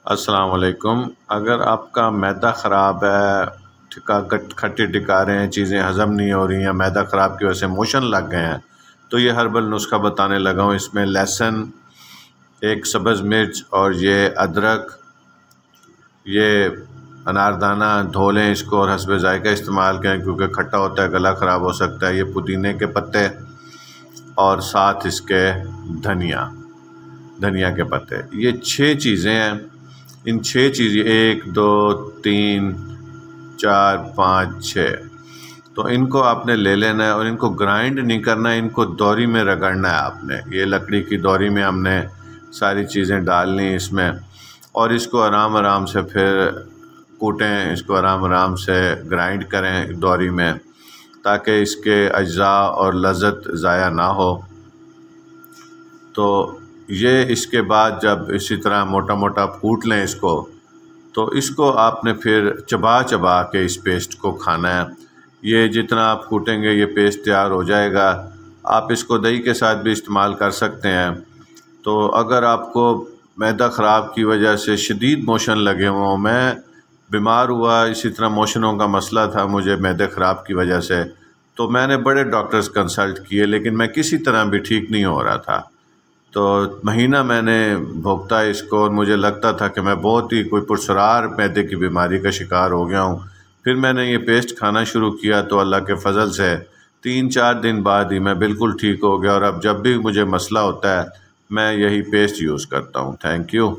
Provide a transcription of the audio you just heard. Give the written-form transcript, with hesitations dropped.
السلام علیکم۔ اگر آپ کا معدہ خراب ہے، کھٹے ڈکارے ہیں، چیزیں ہضم نہیں ہو رہی ہیں، معدہ خراب کی وجہ سے موشن لگ گئے ہیں، تو یہ ہربل نسخہ بتانے لگا ہوں۔ اس میں لہسن، ایک سبز مرچ اور یہ ادرک، یہ اناردانہ دھو لیں اس کو اور حسب ذائقہ استعمال کریں کیونکہ کھٹا ہوتا ہے، گلا خراب ہو سکتا ہے۔ یہ پودینے کے پتے اور ساتھ اس کے دھنیا کے پتے، یہ 6 چیزیں ہیں۔ ان 6 چیزیں 1 2 3 4 5 6، تو ان کو آپ نے لے لینا ہے اور ان کو گرائنڈ نہیں کرنا ہے، ان کو دوری میں رگڑنا ہے آپ نے۔ یہ لکڑی کی دوری میں ہم نے ساری چیزیں ڈالنی اس میں، اور اس کو آرام سے پھر کوٹیں، اس کو آرام سے گرائنڈ کریں دوری میں تاکہ اس کے اجزاء اور لذت ضائع نہ ہو۔ تو یہ اس کے بعد جب اسی طرح موٹا موٹا کوٹ لیں اس کو، تو اس کو آپ نے پھر چبا کے اس پیسٹ کو کھانا ہے۔ یہ جتنا آپ کوٹیں گے یہ پیسٹ تیار ہو جائے گا۔ آپ اس کو دہی کے ساتھ بھی استعمال کر سکتے ہیں۔ تو اگر آپ کو معدہ خراب کی وجہ سے شدید موشن لگے ہوں، میں بیمار ہوا، اسی طرح موشنوں کا مسئلہ تھا مجھے معدے خراب کی وجہ سے، تو میں نے بڑے ڈاکٹرز کنسلٹ کیے لیکن میں کسی طرح بھی ٹھیک نہیں ہو رہا تھا۔ تو مہینہ میں نے بھوگتا اس کو اور مجھے لگتا تھا کہ میں بہت ہی کوئی پرسرار معدے کی بیماری کا شکار ہو گیا ہوں۔ پھر میں نے یہ پیسٹ کھانا شروع کیا تو اللہ کے فضل سے 3-4 دن بعد ہی میں بالکل ٹھیک ہو گیا، اور اب جب بھی مجھے مسئلہ ہوتا ہے میں یہی پیسٹ یوز کرتا ہوں۔ Thank you.